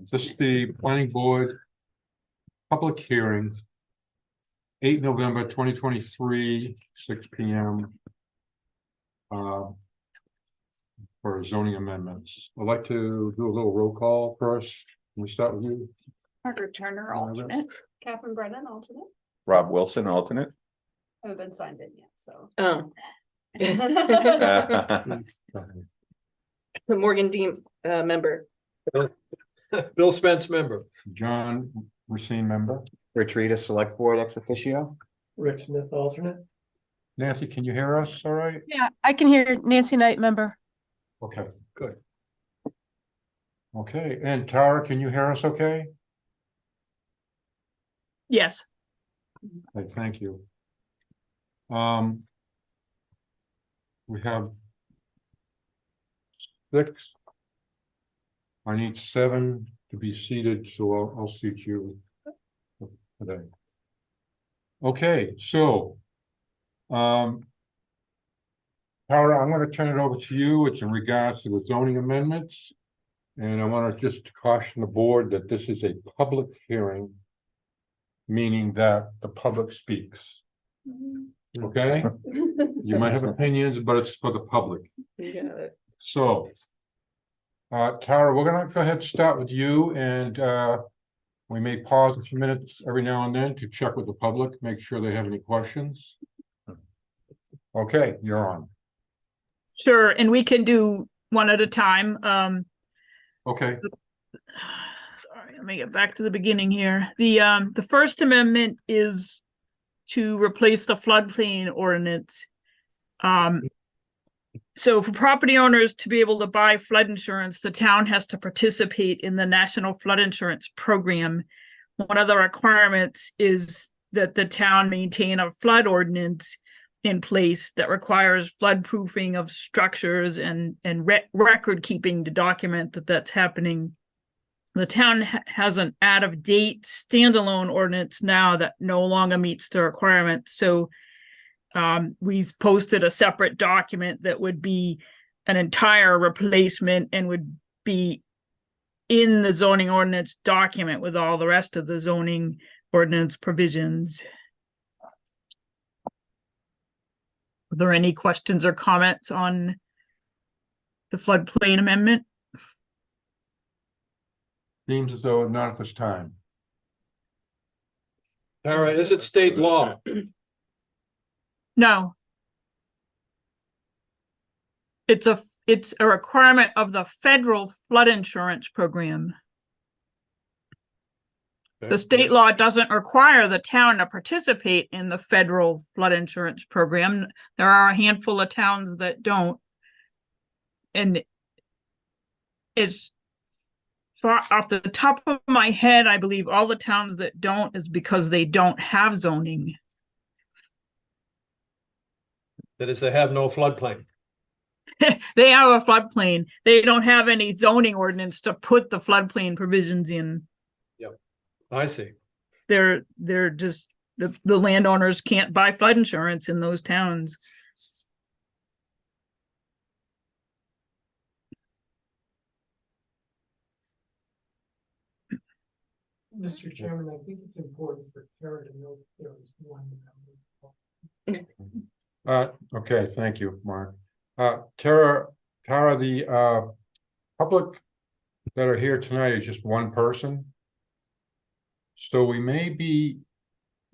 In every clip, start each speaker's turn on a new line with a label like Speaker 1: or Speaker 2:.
Speaker 1: This is the planning board public hearing. 8 November 2023, 6 p.m. For zoning amendments. I'd like to do a little roll call first. Can we start with you?
Speaker 2: Margaret Turner, alternate. Catherine Brennan, alternate.
Speaker 3: Rob Wilson, alternate.
Speaker 2: Haven't been signed in yet, so.
Speaker 4: Oh. Morgan Dean, member.
Speaker 5: Bill Spence, member.
Speaker 1: John Racine, member.
Speaker 3: Rich Rita, select board ex officio.
Speaker 5: Rick Smith, alternate.
Speaker 1: Nancy, can you hear us all right?
Speaker 6: Yeah, I can hear Nancy Knight, member.
Speaker 1: Okay, good. Okay, and Tara, can you hear us okay?
Speaker 6: Yes.
Speaker 1: Okay, thank you. We have 6. I need 7 to be seated, so I'll seat you today. Okay, so Tara, I'm going to turn it over to you. It's in regards to the zoning amendments. And I want to just caution the board that this is a public hearing, meaning that the public speaks. Okay? You might have opinions, but it's for the public.
Speaker 4: You got it.
Speaker 1: So, Tara, we're gonna go ahead and start with you, and we may pause a few minutes every now and then to check with the public, make sure they have any questions. Okay, you're on.
Speaker 6: Sure, and we can do one at a time.
Speaker 1: Okay,
Speaker 6: Sorry, let me get back to the beginning here. The First Amendment is to replace the floodplain ordinance. So for property owners to be able to buy flood insurance, the town has to participate in the National Flood Insurance Program. One of the requirements is that the town maintain a flood ordinance in place that requires flood proofing of structures and record keeping to document that that's happening. The town has an out-of-date standalone ordinance now that no longer meets the requirements. So we've posted a separate document that would be an entire replacement and would be in the zoning ordinance document with all the rest of the zoning ordinance provisions. Are there any questions or comments on the floodplain amendment?
Speaker 1: seems as though not at this time.
Speaker 5: Tara, is it state law?
Speaker 6: No. It's a requirement of the federal flood insurance program. The state law doesn't require the town to participate in the federal flood insurance program. There are a handful of towns that don't. And it's far off the top of my head, I believe all the towns that don't is because they don't have zoning.
Speaker 5: That is, they have no floodplain.
Speaker 6: They have a floodplain. They don't have any zoning ordinance to put the floodplain provisions in.
Speaker 5: I see.
Speaker 6: They're just the landowners can't buy flood insurance in those towns.
Speaker 7: Mr. Chairman, I think it's important for Tara to note there was one.
Speaker 1: Okay, thank you, Mark. Tara, the public that are here tonight is just one person. So we may be,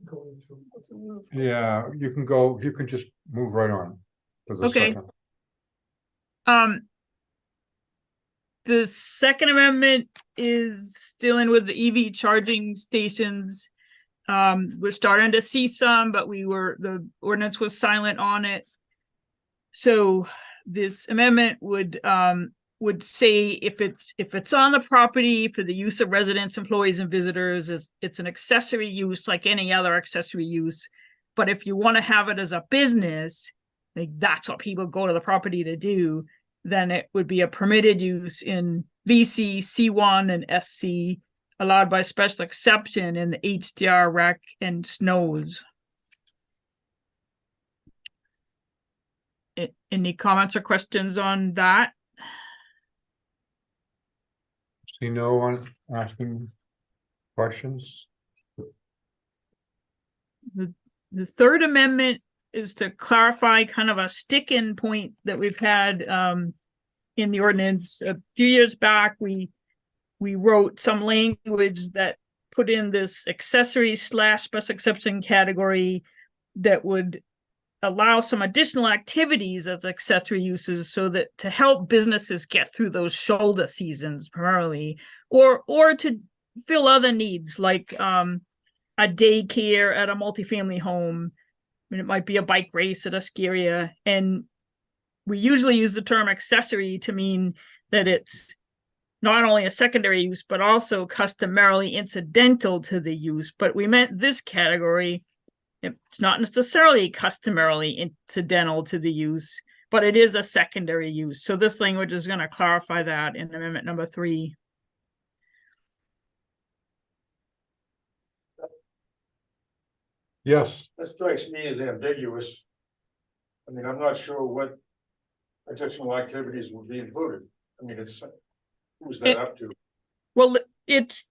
Speaker 7: Going through.
Speaker 1: yeah, you can just move right on to the
Speaker 6: Okay.
Speaker 1: second.
Speaker 6: The Second Amendment is dealing with the EV charging stations. We're starting to see some, but the ordinance was silent on it. So this amendment would say if it's on the property for the use of residents, employees, and visitors, it's an accessory use like any other accessory use. But if you want to have it as a business, like that's what people go to the property to do, then it would be a permitted use in VC, C1, and SC, allowed by special exception in the HDR, rec, and SNOWs. Any comments or questions on that?
Speaker 1: See no one asking questions?
Speaker 6: The third amendment is to clarify kind of a stick-in point that we've had in the ordinance. A few years back, we wrote some language that put in this accessory / special exception category that would allow some additional activities as accessory uses so that to help businesses get through those shoulder seasons primarily, or to fill other needs like a daycare at a multifamily home. I mean, it might be a bike race at a ski area. And we usually use the term accessory to mean that it's not only a secondary use, but also customarily incidental to the use. But we meant this category, it's not necessarily customarily incidental to the use, but it is a secondary use. So this language is going to clarify that in amendment number 3.
Speaker 1: Yes,
Speaker 8: That strikes me as ambiguous. I mean, I'm not sure what additional activities would be included. I mean, who's that up to?
Speaker 6: Well, it's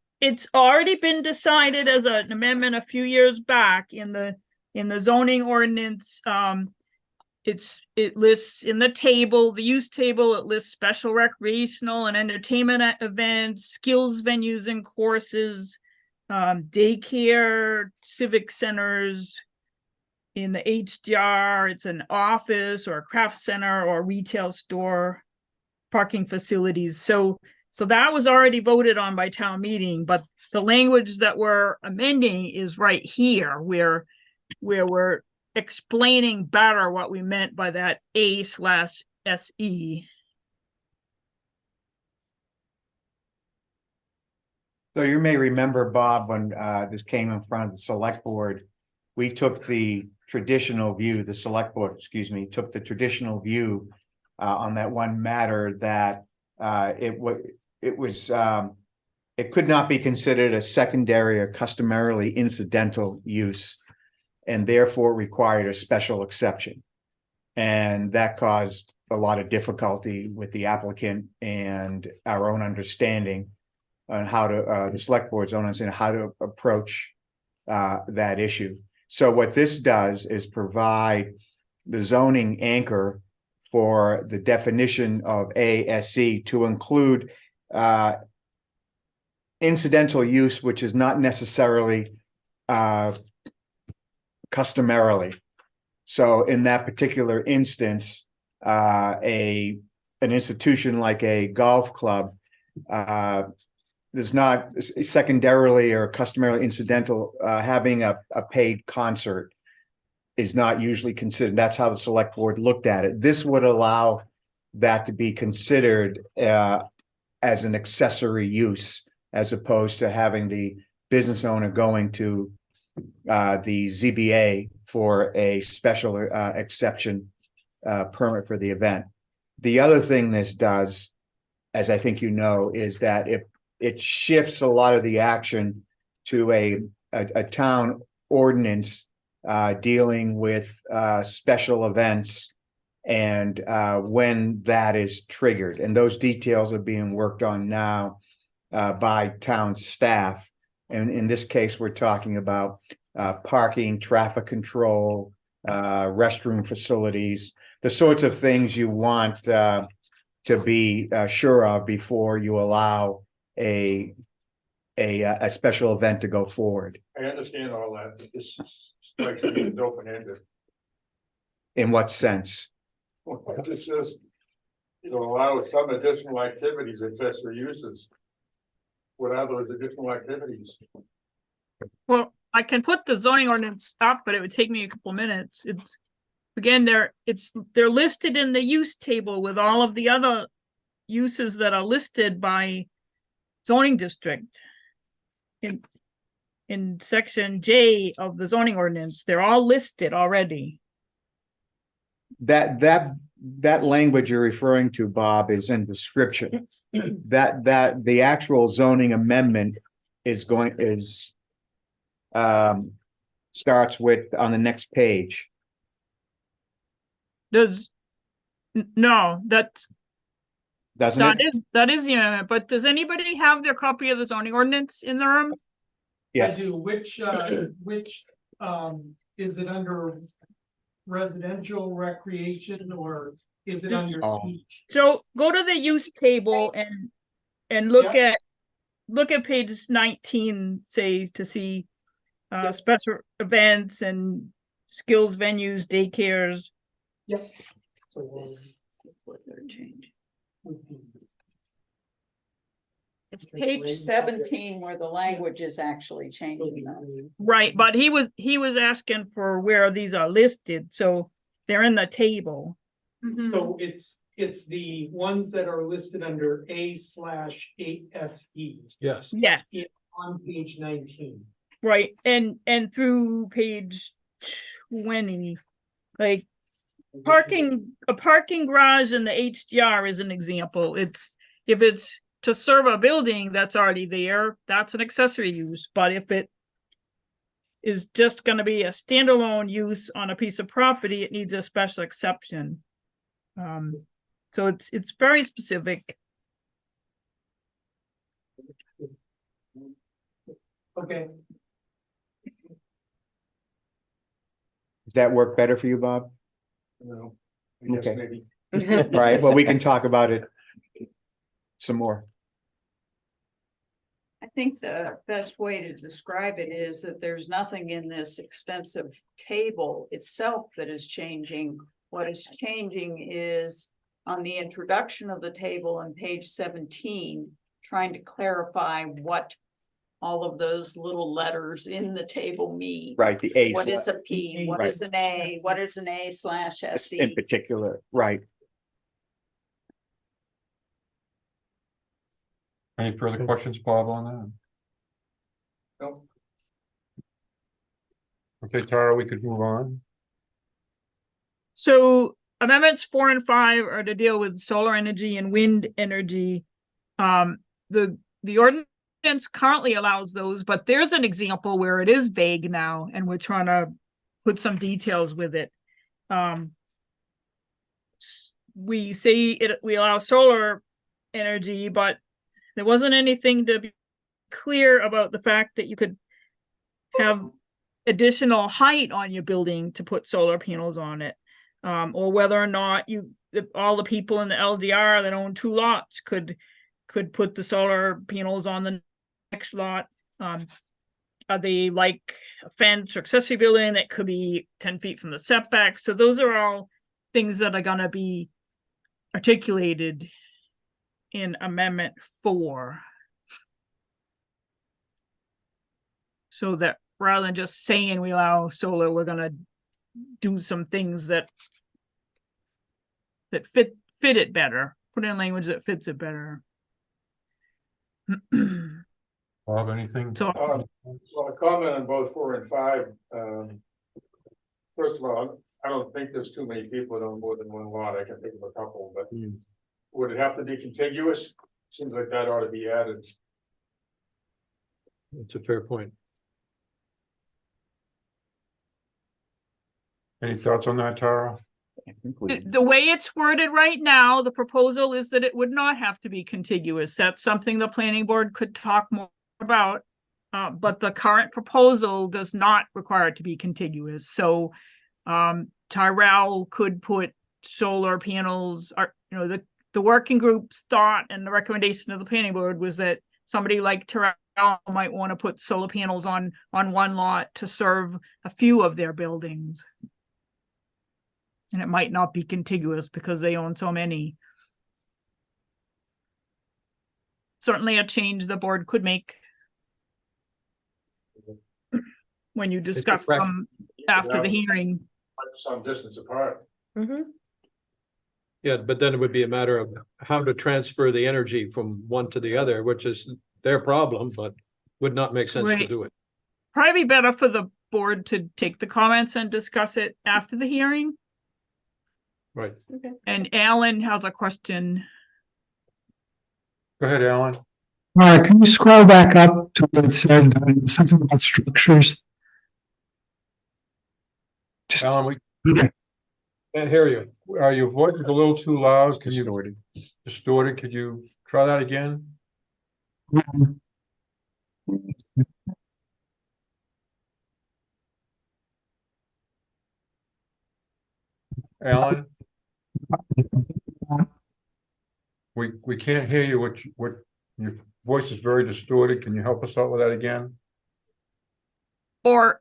Speaker 6: already been decided as an amendment a few years back in the zoning ordinance. It lists in the table, the use table, it lists special recreational and entertainment events, skills venues and courses, daycare, civic centers. In the HDR, it's an office or a craft center or retail store, parking facilities. So that was already voted on by town meeting, but the language that we're amending is right here where we're explaining better what we meant by that A/SE.
Speaker 3: So you may remember, Bob, when this came in front of the select board, we took the traditional view, the select board, excuse me, took the traditional view on that one matter that it could not be considered a secondary or customarily incidental use, and therefore required a special exception. And that caused a lot of difficulty with the applicant and our own understanding on how to, the select board's own understanding how to approach that issue. So what this does is provide the zoning anchor for the definition of ASC to include incidental use, which is not necessarily customarily. So in that particular instance, an institution like a golf club there's not secondarily or customarily incidental having a paid concert is not usually considered. That's how the select board looked at it. This would allow that to be considered as an accessory use, as opposed to having the business owner going to the ZBA for a special exception permit for the event. The other thing this does, as I think you know, is that it shifts a lot of the action to a town ordinance dealing with special events and when that is triggered. And those details are being worked on now by town staff. And in this case, we're talking about parking, traffic control, restroom facilities, the sorts of things you want to be sure of before you allow a special event to go forward.
Speaker 8: I understand all that, but this strikes me as open-ended.
Speaker 3: In what sense?
Speaker 8: This says, allow some additional activities, accessory uses. What are those additional activities?
Speaker 6: Well, I can put the zoning ordinance up, but it would take me a couple minutes. It's again, they're listed in the use table with all of the other uses that are listed by zoning district. In section J of the zoning ordinance, they're all listed already.
Speaker 3: That language you're referring to, Bob, is in description. that the actual zoning amendment starts with on the next page.
Speaker 6: No, that's
Speaker 3: doesn't it?
Speaker 6: That is the amendment, but does anybody have their copy of the zoning ordinance in the room?
Speaker 7: I
Speaker 3: Yeah,
Speaker 7: do, which, is it under residential recreation or is it
Speaker 6: Just-
Speaker 7: under
Speaker 3: Oh.
Speaker 7: each?
Speaker 6: So go to the use table and look
Speaker 7: Yeah.
Speaker 6: at page 19, say, to see special events and skills venues, daycares.
Speaker 7: Yes. So,
Speaker 4: This is what they're changing. It's
Speaker 7: Okay,
Speaker 4: page
Speaker 7: great.
Speaker 4: 17 where the language is actually changing. though.
Speaker 6: Right, but he was asking for where these are listed, so they're in the table.
Speaker 2: Mhm.
Speaker 7: So it's the ones that are listed under A/8SE
Speaker 5: Yes.
Speaker 6: Yes,
Speaker 7: Yeah. on page 19.
Speaker 6: right, and through page 20, like a parking garage in the HDR is an example. If it's to serve a building that's already there, that's an accessory use, but if it is just gonna be a standalone use on a piece of property, it needs a special exception. So it's very specific.
Speaker 7: Okay,
Speaker 3: does that work better for you, Bob?
Speaker 8: No, I guess
Speaker 3: Okay.
Speaker 8: maybe.
Speaker 3: All right, well, we can talk about it some more.
Speaker 4: I think the best way to describe it is that there's nothing in this extensive table itself that is changing. What is changing is on the introduction of the table on page 17, trying to clarify what all of those little letters in the table mean.
Speaker 3: Right, the A
Speaker 4: What is a P? What
Speaker 3: Right.
Speaker 4: is an A? What is an A/SE?
Speaker 3: in particular, right?
Speaker 1: Any further questions, Bob, on that?
Speaker 8: No,
Speaker 1: Okay, Tara, we could move on.
Speaker 6: So amendments 4 and 5 are to deal with solar energy and wind energy. The ordinance currently allows those, but there's an example where it is vague now, and we're trying to put some details with it. We say we allow solar energy, but there wasn't anything to be clear about the fact that you could have additional height on your building to put solar panels on it. Or whether or not all the people in the LDR that own 2 lots could put the solar panels on the next lot. Are they like a fence or accessory building that could be 10 feet from the setback? So those are all things that are gonna be articulated in Amendment 4. So that rather than just saying we allow solar, we're gonna do some things that fit it better, put in language that fits it better.
Speaker 1: Bob, anything?
Speaker 6: So
Speaker 8: So a comment on both 4 and 5. First of all, I don't think there's too many people that own more than one lot. I can think of a couple, but would it have to be contiguous? Seems like that ought to be added.
Speaker 5: That's a fair point.
Speaker 1: Any thoughts on that, Tara?
Speaker 3: I think we-
Speaker 6: the way it's worded right now, the proposal is that it would not have to be contiguous. That's something the planning board could talk more about. But the current proposal does not require it to be contiguous. So Tyrell could put solar panels, or the working group's thought and the recommendation of the planning board was that somebody like Tyrell might want to put solar panels on one lot to serve a few of their buildings. And it might not be contiguous because they own so many. Certainly a change the board could make when you discuss
Speaker 5: correct.
Speaker 6: them after the hearing.
Speaker 8: Some distance apart.
Speaker 5: Yeah, but then it would be a matter of how to transfer the energy from one to the other, which is their problem, but would not make sense to
Speaker 6: Right.
Speaker 5: do it.
Speaker 6: Probably be better for the board to take the comments and discuss it after the hearing.
Speaker 5: Right.
Speaker 6: And Alan has a question.
Speaker 1: Go ahead, Alan.
Speaker 9: Can you scroll back up to what it said, something about structures?
Speaker 1: Alan, we,
Speaker 9: Okay.
Speaker 5: Can't hear you.
Speaker 1: Your voice is a little too loud.
Speaker 3: It's
Speaker 1: Can you
Speaker 3: distorted.
Speaker 1: distort it? Could you try that again? Alan? We can't hear you. What, your voice is very distorted. Can you help us out with that again?
Speaker 6: Or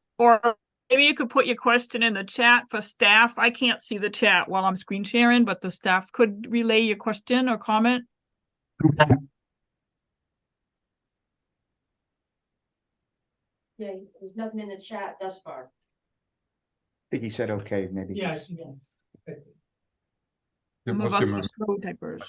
Speaker 6: maybe you could put your question in the chat for staff. I can't see the chat while I'm screen sharing, but the staff could relay your question or comment.
Speaker 10: Yeah, there's nothing in the chat thus far.
Speaker 3: I think he said, okay, maybe.
Speaker 7: Yes, yes.
Speaker 6: Some of
Speaker 1: Let's
Speaker 6: us
Speaker 1: give
Speaker 6: are
Speaker 1: him
Speaker 6: slow typers.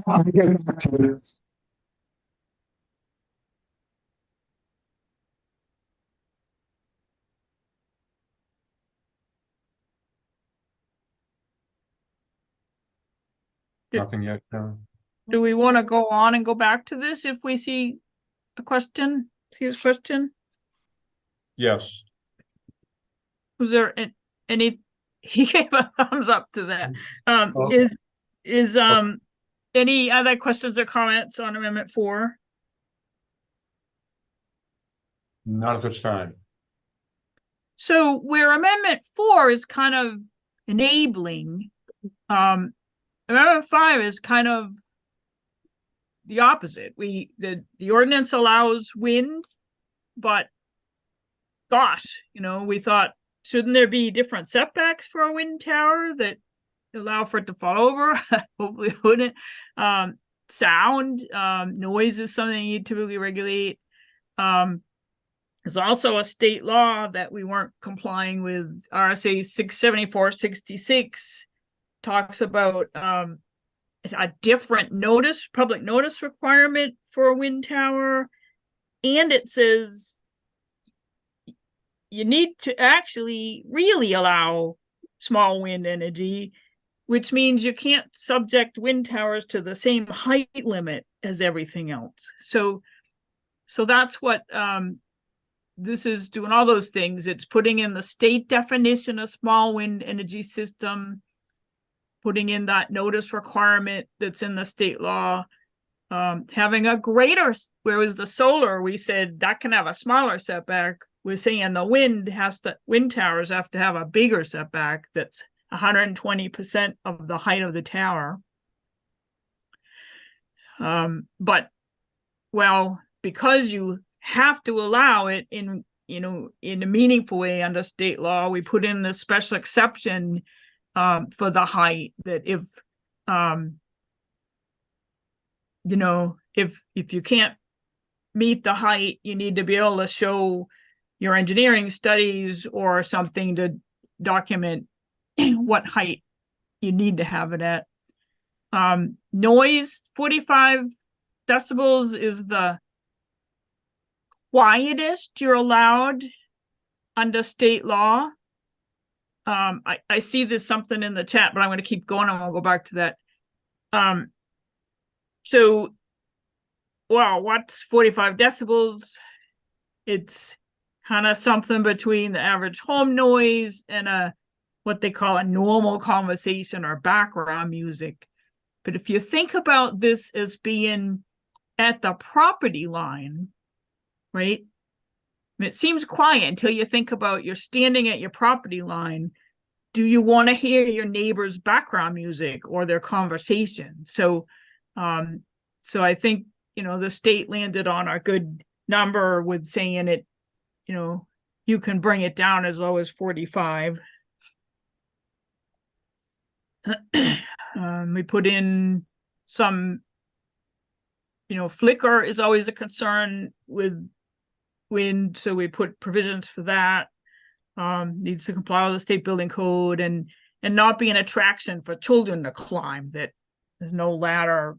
Speaker 9: I'll get back to it.
Speaker 1: nothing yet.
Speaker 6: Do we want to go on and go back to this if we see a question? See his question?
Speaker 1: Yes.
Speaker 6: Was there any, he gave a thumbs up to that.
Speaker 1: Okay.
Speaker 6: Is any other questions or comments on Amendment 4?
Speaker 1: Not at this time.
Speaker 6: So where Amendment 4 is kind of enabling, Amendment 5 is kind of the opposite. The ordinance allows wind, but gosh, we thought, shouldn't there be different setbacks for a wind tower that allow for it to fall over? Hopefully it wouldn't. Sound, noise is something you typically regulate. There's also a state law that we weren't complying with. RSA 674-66 talks about a different public notice requirement for a wind tower. And it says you need to actually really allow small wind energy, which means you can't subject wind towers to the same height limit as everything else. So that's what this is doing, all those things. It's putting in the state definition of small wind energy system, putting in that notice requirement that's in the state law, having a greater, whereas the solar, we said that can have a smaller setback. We're saying the wind towers have to have a bigger setback that's 120% of the height of the tower. But, well, because you have to allow it in a meaningful way under state law, we put in the special exception for the height, that if if you can't meet the height, you need to be able to show your engineering studies or something to document what height you need to have it at. Noise, 45 decibels is the quietest you're allowed under state law. I see there's something in the chat, but I'm going to keep going and we'll go back to that. So, well, what's 45 decibels? It's kind of something between the average home noise and what they call a normal conversation or background music. But if you think about this as being at the property line, right? And it seems quiet until you think about you're standing at your property line. Do you want to hear your neighbor's background music or their conversation? So I think, the state landed on a good number with saying it, you can bring it down as low as 45. We put in some, flicker is always a concern with wind, so we put provisions for that. Needs to comply with the state building code and not be an attraction for children to climb, that there's no ladder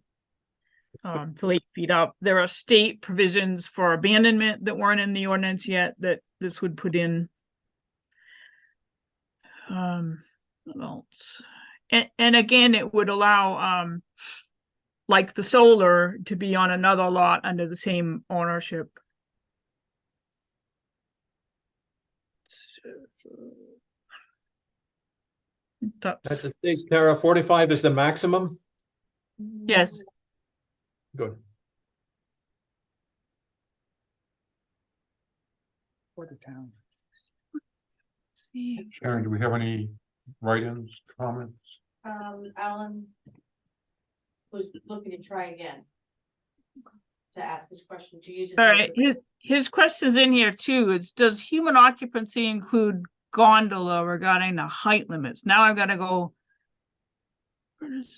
Speaker 6: till 8 feet up. There are state provisions for abandonment that weren't in the ordinance yet that this would put in. What else? And again, it would allow like the solar, to be on another lot under the same ownership.
Speaker 5: That's the state, Tara, 45 is the maximum?
Speaker 6: Yes,
Speaker 5: Good.
Speaker 3: For the town.
Speaker 1: Sharon, do we have any write-ins, comments?
Speaker 10: Alan was looking to try again. To ask his question, to use.
Speaker 6: all right, his question's in here too. It's, does human occupancy include gondola regarding the height limits? Now I've gotta go. Where is-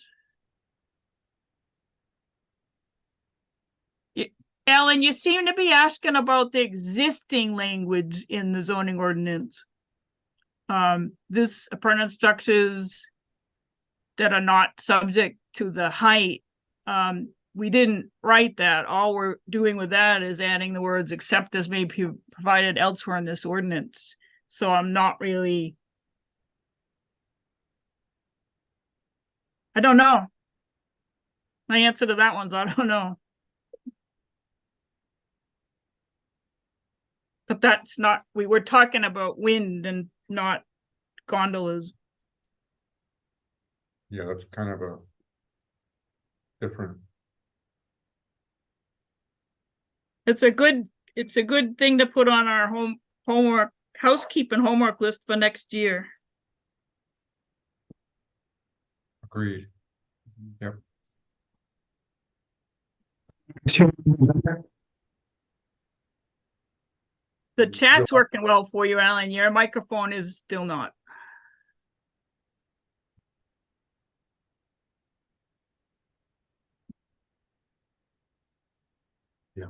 Speaker 6: Alan, you seem to be asking about the existing language in the zoning ordinance. This appurtenant structures that are not subject to the height. We didn't write that. All we're doing with that is adding the words except as may be provided elsewhere in this ordinance. So I'm not really. I don't know. My answer to that one's I don't know. But that's not, we were talking about wind and not gondolas.
Speaker 1: Yeah, that's kind of a different.
Speaker 6: It's a good thing to put on our housekeeping homework list for next year.
Speaker 1: Agreed. Yep.
Speaker 6: The chat's working well for you, Alan. Your microphone is still not.
Speaker 1: Yeah.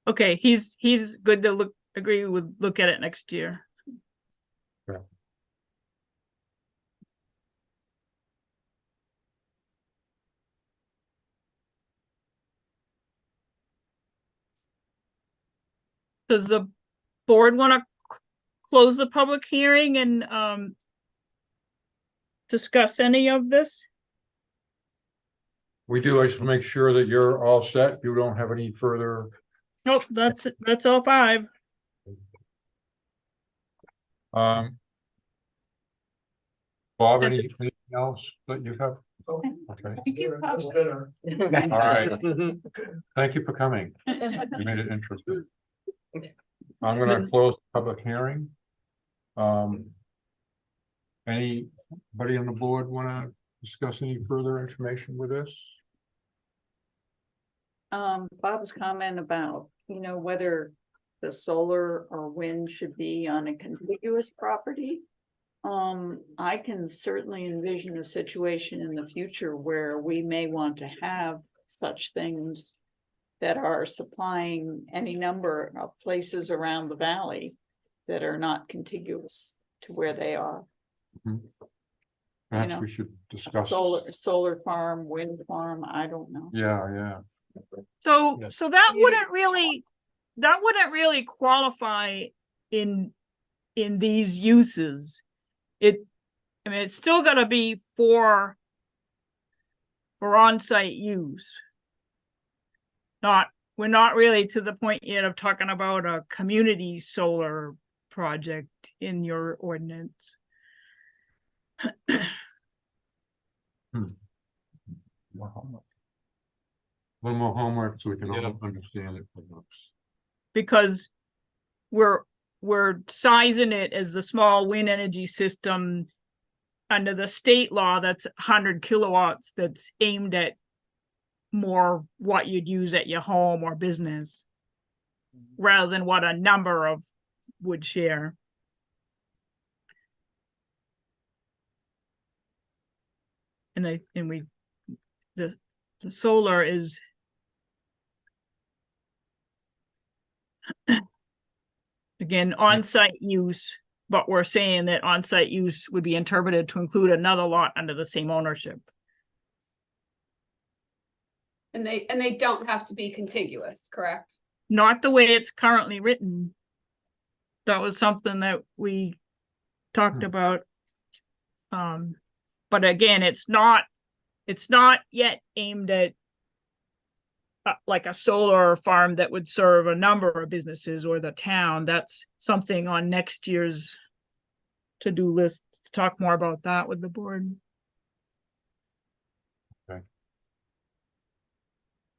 Speaker 6: Okay, he's good to look at it next year.
Speaker 1: Yeah.
Speaker 6: Does the board want to close the public hearing and discuss any of this?
Speaker 1: We do, I just make sure that you're all set. You don't have any further.
Speaker 6: Nope, that's all five.
Speaker 1: Bob, anything else that you have? Okay,
Speaker 8: That's better.
Speaker 1: all right. Thank you for coming. You made it interesting. I'm gonna close the public hearing. Anybody on the board wanna discuss any further information with this?
Speaker 4: Bob's comment about, whether the solar or wind should be on a contiguous property. I can certainly envision a situation in the future where we may want to have such things that are supplying any number of places around the valley that are not contiguous to where they are.
Speaker 1: Perhaps we should discuss.
Speaker 4: Solar farm, wind farm, I don't know.
Speaker 1: Yeah.
Speaker 6: So
Speaker 5: Yes.
Speaker 6: so that wouldn't really qualify in these uses. It's still gotta be for on-site use. We're not really to the point yet of talking about a community solar project in your ordinance.
Speaker 1: A little more homework so we can
Speaker 5: Yeah.
Speaker 1: all understand it.
Speaker 6: Because we're sizing it as the small wind energy system under the state law that's 100 kilowatts that's aimed at more what you'd use at your home or business rather than what a number of would share. And the solar is again on-site use, but we're saying that on-site use would be interpreted to include another lot under the same ownership.
Speaker 2: And they don't have to be contiguous, correct?
Speaker 6: not the way it's currently written. That was something that we talked about. But again, it's not yet aimed at like a solar farm that would serve a number of businesses or the town. That's something on next year's to-do list, to talk more about that with the board.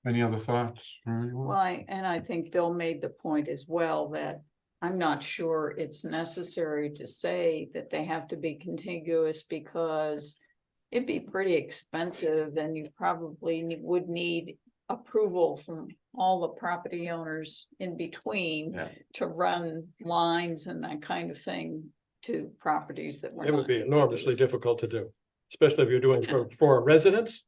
Speaker 1: Any other thoughts? from anyone?
Speaker 4: Well, I think Bill made the point as well that I'm not sure it's necessary to say that they have to be contiguous because it'd be pretty expensive and you probably would need approval from all the property owners in between to run lines and that kind of thing to properties that were
Speaker 5: It would
Speaker 4: not
Speaker 5: be enormously difficult to do, especially if you're doing for residents.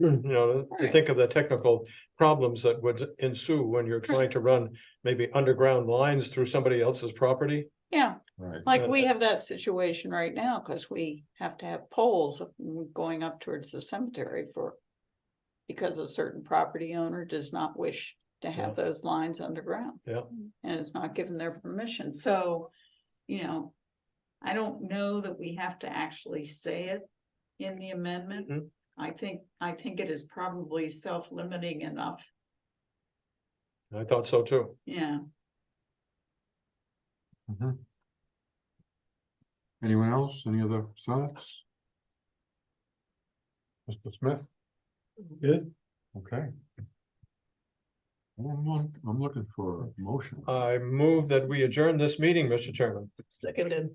Speaker 5: You know, to
Speaker 4: Right.
Speaker 5: think of the technical problems that would ensue when you're trying to run maybe underground lines through somebody else's property.
Speaker 4: Yeah,
Speaker 1: Right,
Speaker 4: like we have that situation right now because we have to have poles going up towards the cemetery because a certain property owner does not wish to have those lines underground.
Speaker 5: Yeah.
Speaker 4: And it's not given their permission. So, you know, I don't know that we have to actually say it in the amendment.
Speaker 5: Mhm.
Speaker 4: I think it is probably self-limiting enough.
Speaker 5: I thought so too.
Speaker 4: Yeah.
Speaker 1: Mhm. Anyone else? Any other thoughts? Mr. Smith?
Speaker 5: Good.
Speaker 1: Okay. I'm looking for a motion.
Speaker 5: I move that we adjourn this meeting, Mr. Chairman.
Speaker 6: Seconded.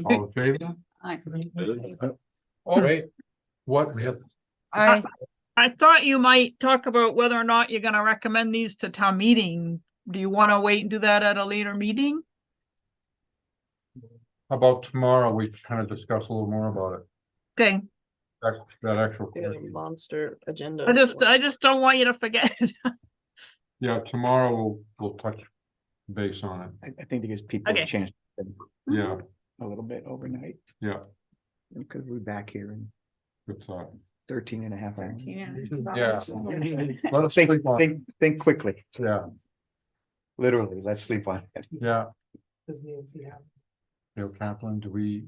Speaker 1: All in favor?
Speaker 5: All right.
Speaker 1: What?
Speaker 6: I thought you might talk about whether or not you're gonna recommend these to town meeting. Do you wanna wait and do that at a later meeting?
Speaker 1: How about tomorrow? We kind of discuss a little more about it.
Speaker 6: Okay,
Speaker 1: That actual question.
Speaker 2: Monster agenda.
Speaker 6: I just don't want you to forget it.
Speaker 1: Yeah, tomorrow we'll touch base on it.
Speaker 3: I think it gives people
Speaker 6: Okay.
Speaker 3: a chance to
Speaker 1: Yeah,
Speaker 3: a little bit overnight,
Speaker 1: yeah,
Speaker 3: because we're back here in
Speaker 1: good thought.
Speaker 3: 13 and a half hours.
Speaker 4: Yeah.
Speaker 1: Yeah. Let us sleep on it.
Speaker 3: Think quickly,
Speaker 1: Yeah,
Speaker 3: literally, let's sleep on it.
Speaker 1: yeah.
Speaker 7: Does Nancy have?
Speaker 1: Bill Kaplan, do we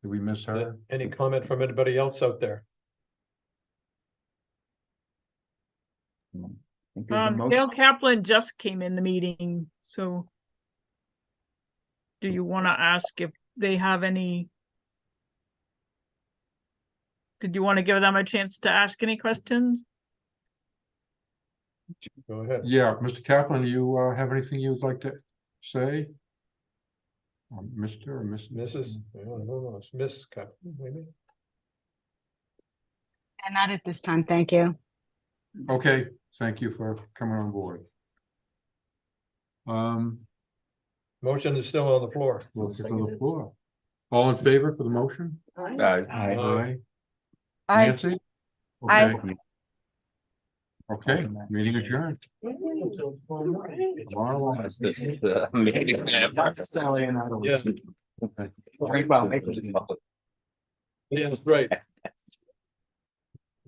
Speaker 1: miss her?
Speaker 5: Any comment from anybody else out there?
Speaker 3: I think there's a motion.
Speaker 6: Dale Kaplan just came in the meeting, so. Do you wanna ask if they have any? Did you wanna give them a chance to ask any questions?
Speaker 5: Go ahead.
Speaker 1: Yeah, Mr. Kaplan, do you have anything you'd like to say? Mr. or Mrs.?
Speaker 5: Mrs. I don't know, it's Miss Cup, maybe.
Speaker 11: And not at this time, thank you.
Speaker 1: Okay, thank you for coming on board.
Speaker 5: Motion is still on the floor.
Speaker 1: We'll get to the floor. All in favor for the motion?
Speaker 3: Aye.
Speaker 1: Aye. Nancy?
Speaker 11: Aye.
Speaker 1: Okay. Okay, meeting adjourned. Tomorrow.
Speaker 5: Yeah.
Speaker 3: Well, make it-
Speaker 5: Yeah, that's right.